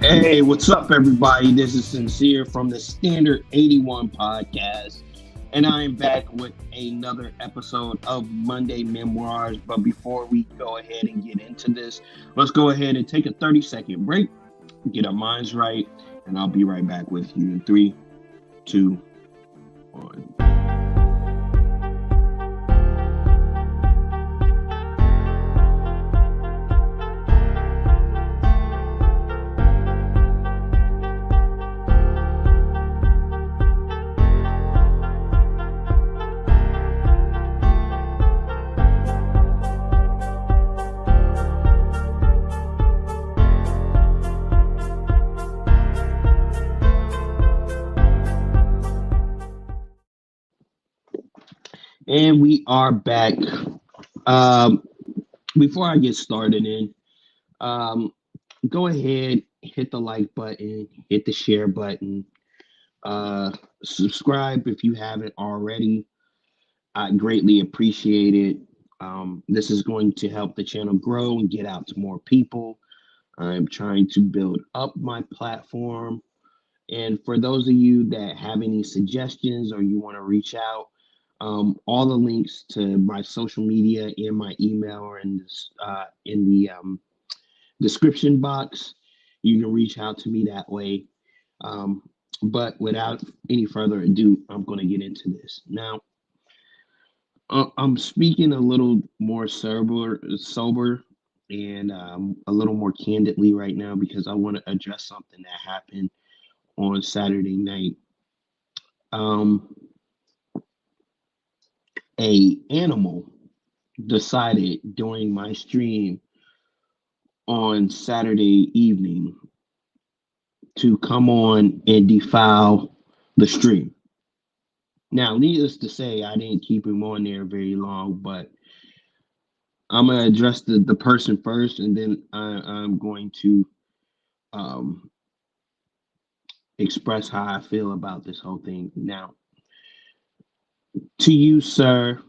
Hey, what's up, everybody? This is Sincere from the Standard 81 podcast, and I am back with another episode of Monday Memoirs. But before we go ahead and get into this, let's go ahead and take a 30-second break, get our minds right, and I'll be right back with you in three, two, one. And we are back. Um, Before I get started um, go ahead, hit the like button, hit the share button, uh, subscribe if you haven't already. I greatly appreciate it. This is going to help the channel grow and get out to more people. I'm trying to build up my platform. And for those of you that have any suggestions or you want to reach out, all the links to my social media and my email are in the description box. You can reach out to me that way. Um, but without any further ado, I'm going to get into this now. I'm speaking a little more sober, and a little more candidly right now because I want to address something that happened on Saturday night. Um, a animal decided during my stream on Saturday evening to come on and defile the stream. Now, needless to say, I didn't keep him on there very long, but I'm gonna address the person first, and then I'm going to um, express how I feel about this whole thing. Now, to you, sir,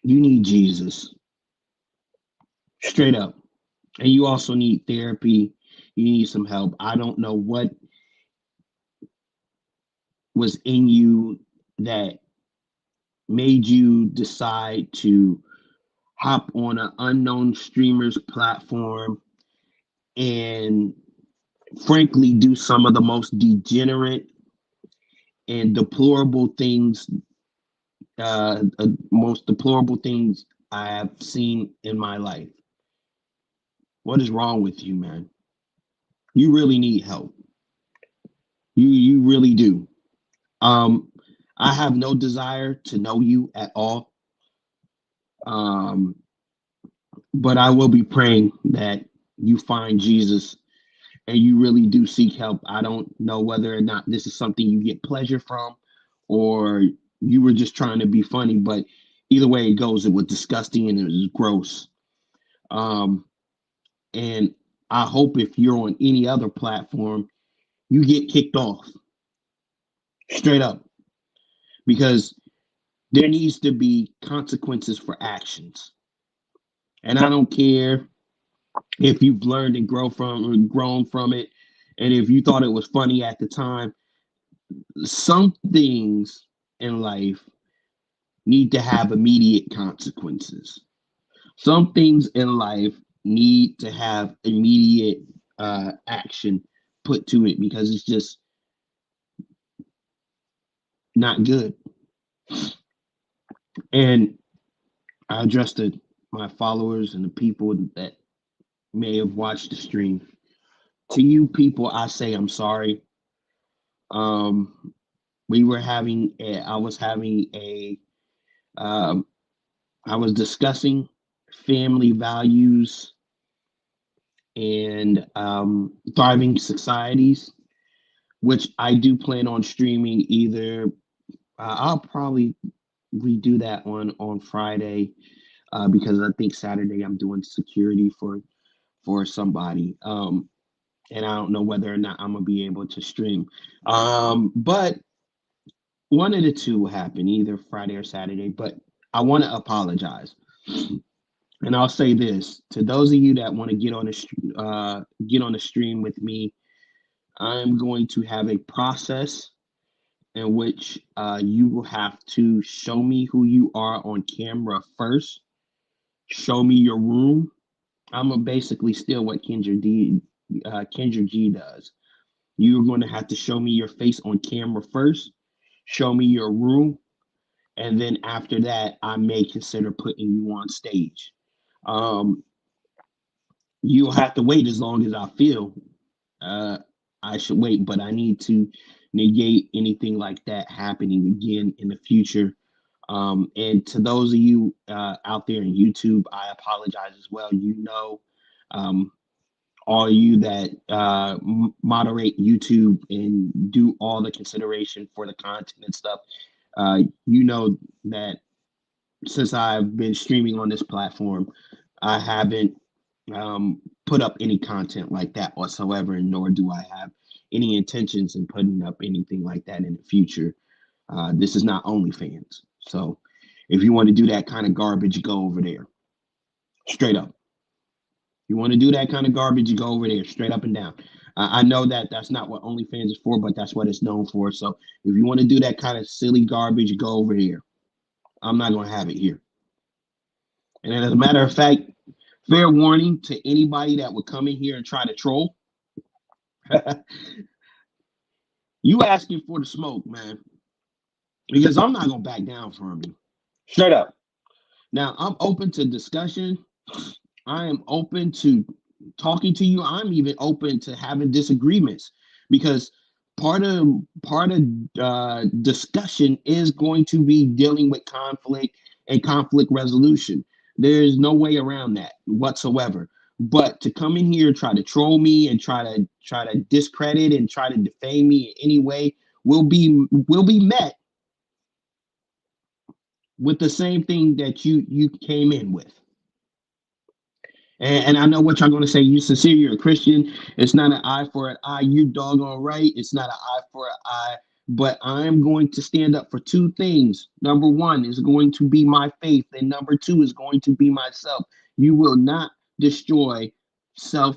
you need Jesus, straight up, and you also need therapy. You need some help. I don't know what was in you that made you decide to hop on an unknown streamer's platform and frankly do some of the most degenerate and deplorable things, most deplorable things I have seen in my life. What is wrong with you, man? You really need help. You really do. Um, I have no desire to know you at all. Um, but I will be praying that you find Jesus and you really do seek help. I don't know whether or not this is something you get pleasure from or you were just trying to be funny, but either way it goes, it was disgusting and it was gross. Um, and I hope if you're on any other platform, you get kicked off straight up because there needs to be consequences for actions. And I don't care if you've learned and grown from it, and if you thought it was funny at the time. Some things in life need to have immediate consequences. Some things in life need to have immediate action put to it because it's just not good. And I addressed my followers and the people that may have watched the stream. To you people, I say I'm sorry. Um, I was having um, I was discussing family values and thriving societies, which I do plan on streaming either. I'll probably redo that on Friday because I think Saturday I'm doing security for somebody. And I don't know whether or not I'm gonna be able to stream. But one of the two will happen, either Friday or Saturday. But I want to apologize. And I'll say this to those of you that want to get on the stream with me. I'm going to have a process in which you will have to show me who you are on camera first. Show me your room. I'm gonna basically steal what Kendra G does. You're going to have to show me your face on camera first. Show me your room, and then after that, I may consider putting you on stage. Um, you'll have to wait as long as I feel uh, I should wait, but I need to negate anything like that happening again in the future. And to those of you out there in YouTube, I apologize as well. Um, all you that moderate YouTube and do all the consideration for the content and stuff, you know that since I've been streaming on this platform, I haven't put up any content like that whatsoever, nor do I have any intentions in putting up anything like that in the future. This is not OnlyFans. So if you want to do that kind of garbage, go over there. Straight up. You want to do that kind of garbage, you go over there, straight up and down. I know that that's not what OnlyFans is for, but that's what it's known for. So if you want to do that kind of silly garbage, go over here. I'm not going to have it here. And as a matter of fact, fair warning to anybody that would come in here and try to troll. You asking for the smoke, man, because I'm not going to back down from you. Straight up. Now, I'm open to discussion. I am open to talking to you. I'm even open to having disagreements because part of discussion is going to be dealing with conflict and conflict resolution. There's no way around that whatsoever. But to come in here, try to troll me and try to discredit and try to defame me in any way will be met with the same thing that you came in with. And I know what y'all gonna say. You sincere, you're a Christian. It's not an eye for an eye. You doggone right. It's not an eye for an eye. But I'm going to stand up for two things. Number one is going to be my faith, and number two is going to be myself. You will not destroy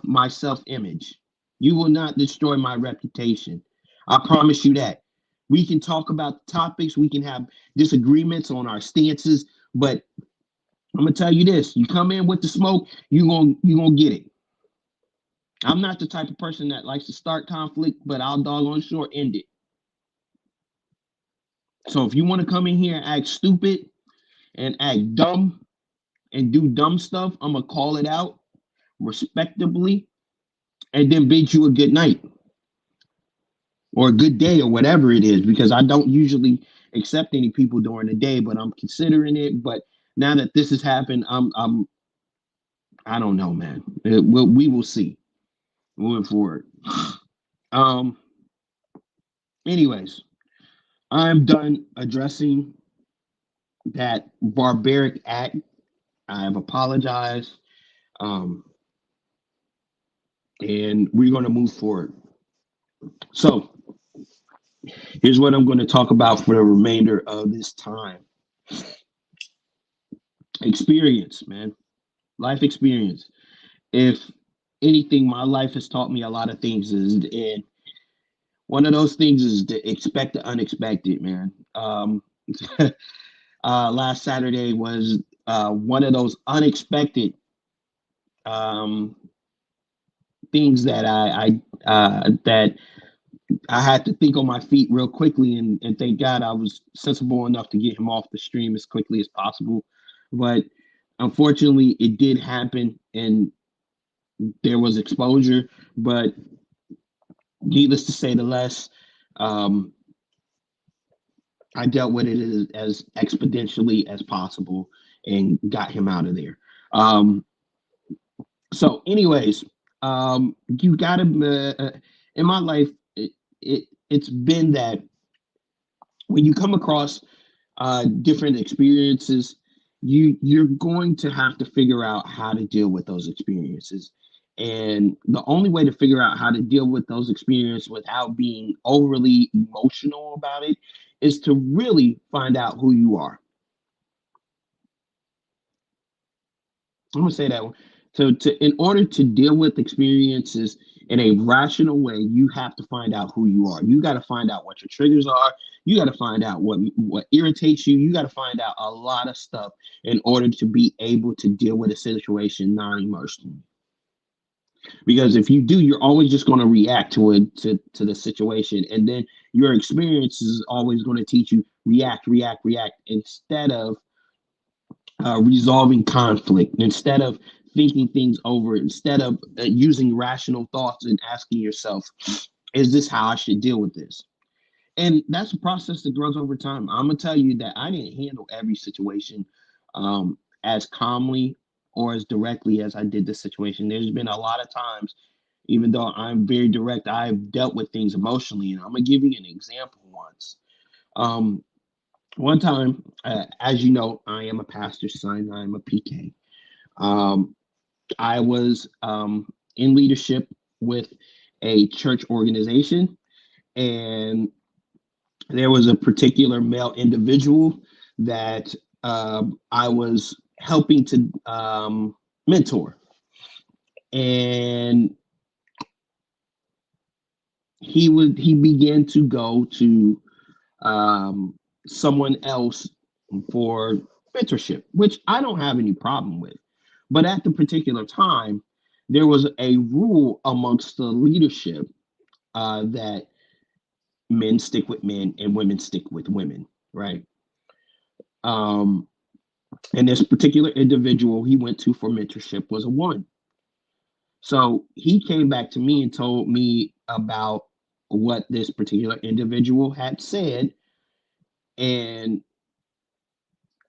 my self-image. You will not destroy my reputation. I promise you that. We can talk about topics, we can have disagreements on our stances, but I'm gonna tell you this: you come in with the smoke, you gonna get it. I'm not the type of person that likes to start conflict, but I'll doggone sure end it. So if you want to come in here and act stupid and act dumb and do dumb stuff, I'm gonna call it out respectably and then bid you a good night or a good day or whatever it is, because I don't usually accept any people during the day, but I'm considering it. But now that this has happened, I don't know, man. We will see moving forward. Um, anyways, I'm done addressing that barbaric act. I have apologized. Um, and we're going to move forward. So, here's what I'm going to talk about for the remainder of this time. Experience, man. Life experience. If anything, my life has taught me a lot of things, and one of those things is to expect the unexpected, man. Last Saturday was one of those unexpected um, things that that I had to think on my feet real quickly, and thank God I was sensible enough to get him off the stream as quickly as possible. But unfortunately, it did happen, and there was exposure. But needless to say, the less um, I dealt with it as exponentially as possible and got him out of there. Um, So, anyways, you gotta in my life, it's been that when you come across different experiences, you're going to have to figure out how to deal with those experiences. And the only way to figure out how to deal with those experiences without being overly emotional about it is to really find out who you are. I'm gonna say that one. In order to deal with experiences in a rational way, you have to find out who you are. You got to find out what your triggers are. You got to find out what irritates you. You got to find out a lot of stuff in order to be able to deal with a situation non-emotionally. Because if you do, you're always just going to react to the situation, and then your experience is always going to teach you react instead of resolving conflict, instead of thinking things over, instead of using rational thoughts and asking yourself, is this how I should deal with this? And that's a process that grows over time. I'm gonna tell you that I didn't handle every situation as calmly or as directly as I did this situation. There's been a lot of times, even though I'm very direct, I've dealt with things emotionally. And I'm gonna give you an example once. Um, One time, as you know, I am a pastor's son. I'm a PK. Um, I was in leadership with a church organization, and there was a particular male individual that I was helping to mentor, and he began to go to um, someone else for mentorship, which I don't have any problem with. But at the particular time, there was a rule amongst the leadership that men stick with men and women stick with women, right? Um, and this particular individual he went to for mentorship was a woman. So he came back to me and told me about what this particular individual had said. And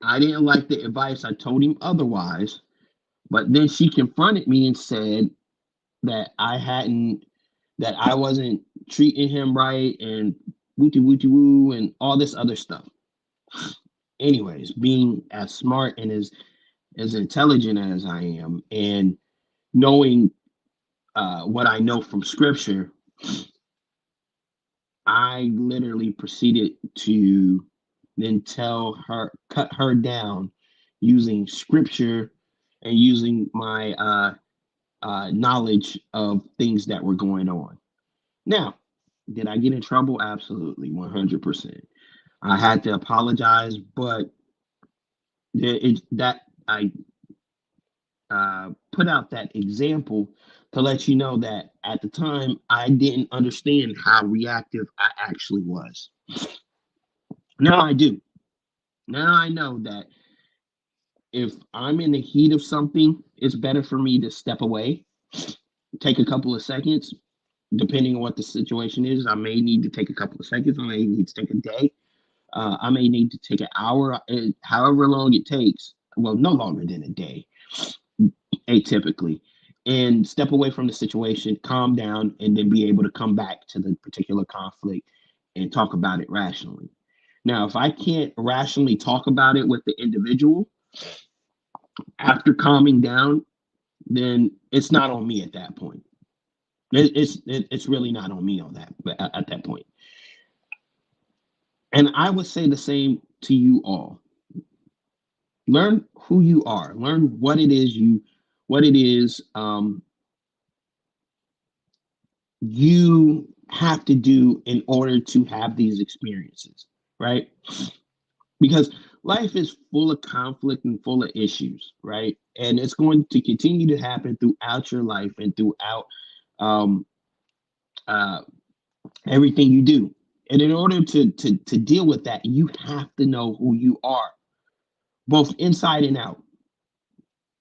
I didn't like the advice. I told him otherwise. But then she confronted me and said that that I wasn't treating him right and wooty wooty woo and all this other stuff. Anyways, being as smart and as intelligent as I am, and knowing what I know from scripture, I literally proceeded to then cut her down using scripture and using my knowledge of things that were going on. Now, did I get in trouble? Absolutely, 100%. I had to apologize, but that I put out that example to let you know that at the time I didn't understand how reactive I actually was. Now I do. Now I know that if I'm in the heat of something, it's better for me to step away, take a couple of seconds, depending on what the situation is. I may need to take a couple of seconds. I may need to take a day. I may need to take an hour, however long it takes. Well, no longer than a day, atypically, and step away from the situation, calm down, and then be able to come back to the particular conflict and talk about it rationally. Now, if I can't rationally talk about it with the individual after calming down, then it's not on me at that point. It's really not on me on that at that point. And I would say the same to you all. Learn who you are. Learn what it is you have to do in order to have these experiences, right? Because life is full of conflict and full of issues, right? And it's going to continue to happen throughout your life and throughout um, uh, everything you do. And in order to deal with that, you have to know who you are, both inside and out,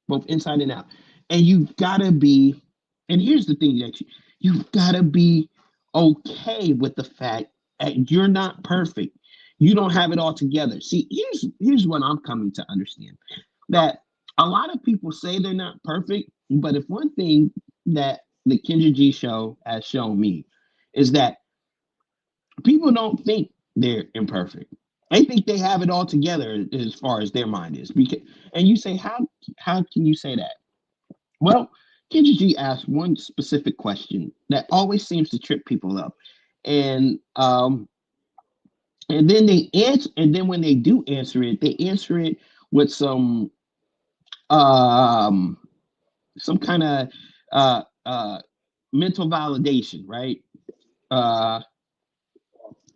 both inside and out. And you've got to be, and here's the thing that you've got to be okay with the fact that you're not perfect. You don't have it all together. See, here's what I'm coming to understand, that a lot of people say they're not perfect, but if one thing that the Kendra G show has shown me is that people don't think they're imperfect. They think they have it all together as far as their mind is. And you say, how can you say that? Well, Kendra G asked one specific question that always seems to trip people up, and and then they answer, and then when they do answer it, they answer it with some um, some kind of mental validation, right? Uh,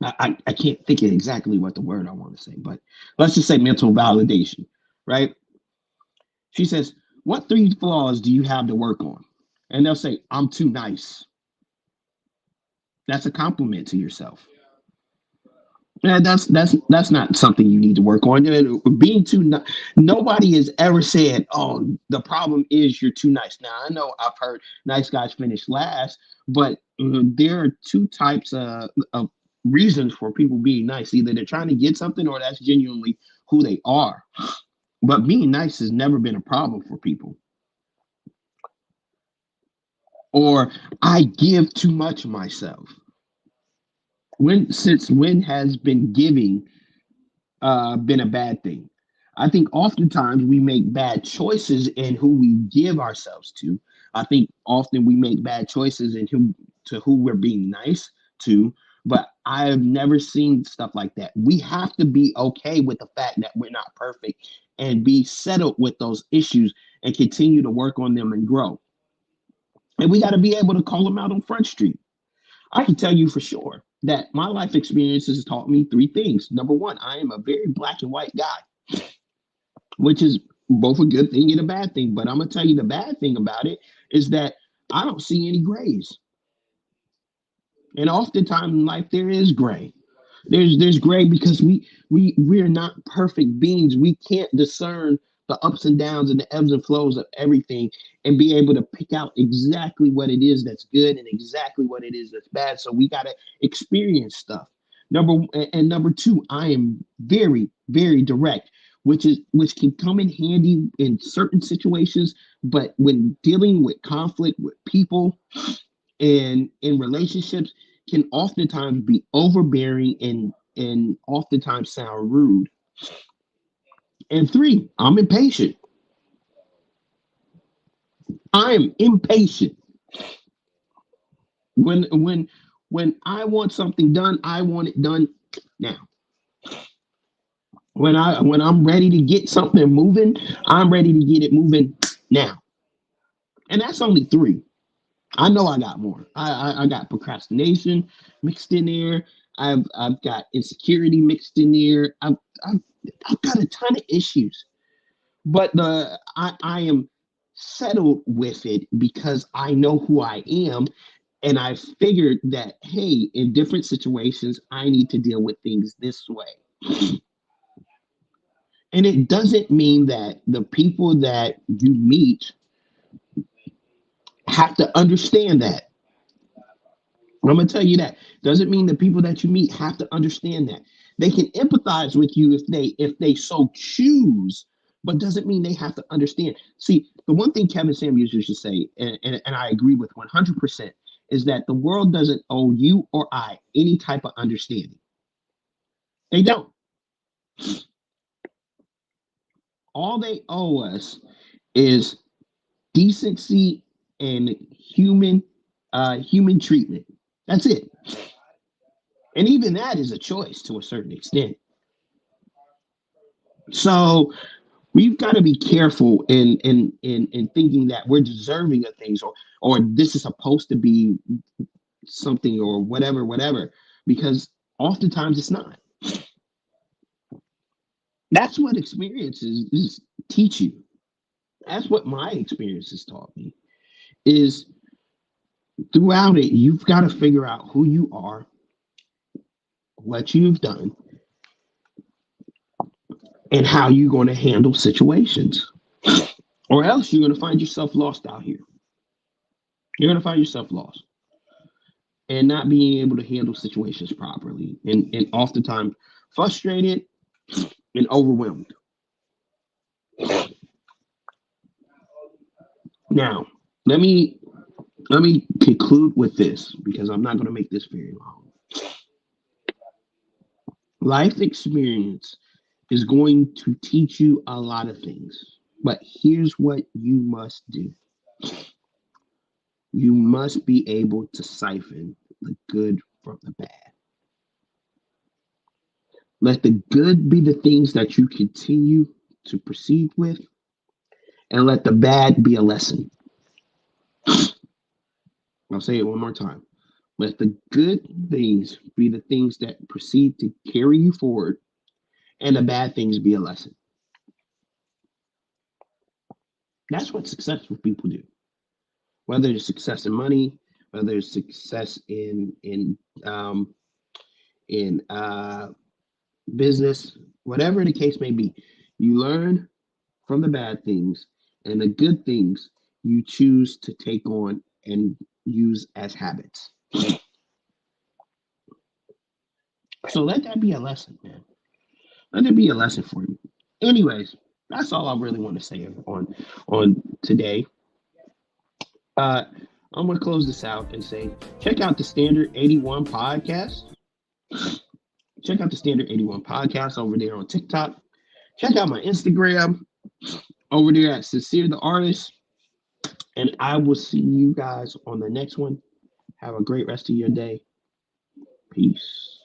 I can't think of exactly what the word I want to say, but let's just say mental validation, right? She says, "What three flaws do you have to work on?" And they'll say, "I'm too nice." That's a compliment to yourself. Yeah, that's not something you need to work on. Being too nobody has ever said, "Oh, the problem is you're too nice." Now I know I've heard nice guys finish last, but there are two types of reasons for people being nice. Either they're trying to get something, or that's genuinely who they are. But being nice has never been a problem for people. Or I give too much of myself. When has been giving been a bad thing? I think oftentimes we make bad choices in who we give ourselves to. I think often we make bad choices in who we're being nice to. But I have never seen stuff like that. We have to be okay with the fact that we're not perfect and be settled with those issues and continue to work on them and grow. And we got to be able to call them out on Front Street. I can tell you for sure that my life experiences has taught me three things. Number one, I am a very black and white guy, which is both a good thing and a bad thing. But I'm gonna tell you the bad thing about it is that I don't see any grays. And oftentimes in life there is gray. There's gray because we're not perfect beings. We can't discern the ups and downs and the ebbs and flows of everything and be able to pick out exactly what it is that's good and exactly what it is that's bad. So we gotta experience stuff. Number two, I am very, very direct, which can come in handy in certain situations, but when dealing with conflict with people and in relationships can oftentimes be overbearing and oftentimes sound rude. And three, I'm impatient. I am impatient. When I want something done, I want it done now. When I'm ready to get something moving, I'm ready to get it moving now. And that's only three. I know I got more. I got procrastination mixed in there. I've got insecurity mixed in there. I've, I've got a ton of issues, but I am settled with it because I know who I am, and I figured that hey, in different situations, I need to deal with things this way. And it doesn't mean that the people that you meet have to understand that. I'm gonna tell you that doesn't mean the people that you meet have to understand that. They can empathize with you if they so choose, but doesn't mean they have to understand. See, the one thing Kevin Samuels used to say, and I agree with 100%, is that the world doesn't owe you or I any type of understanding. They don't. All they owe us is decency and human treatment. That's it. And even that is a choice to a certain extent. So we've got to be careful in thinking that we're deserving of things or this is supposed to be something or whatever, because oftentimes it's not. That's what experiences teach you. That's what my experiences taught me is throughout it, you've got to figure out who you are, what you've done, and how you're going to handle situations. Or else you're going to find yourself lost out here. You're going to find yourself lost and not being able to handle situations properly and oftentimes frustrated and overwhelmed. Now, let me let me conclude with this because I'm not going to make this very long. Life experience is going to teach you a lot of things, but here's what you must do. You must be able to siphon the good from the bad. Let the good be the things that you continue to proceed with, and let the bad be a lesson. I'll say it one more time. Let the good things be the things that proceed to carry you forward, and the bad things be a lesson. That's what successful people do. Whether it's success in money, whether it's success um, in business, whatever the case may be, you learn from the bad things, and the good things you choose to take on and use as habits. So let that be a lesson, man. Let it be a lesson for you. Anyways, that's all I really want to say on today. Uh, I'm gonna close this out and say, check out the Standard 81 podcast. Check out the Standard 81 podcast over there on TikTok. Check out my Instagram over there at Sincere the Artist. And I will see you guys on the next one. Have a great rest of your day. Peace.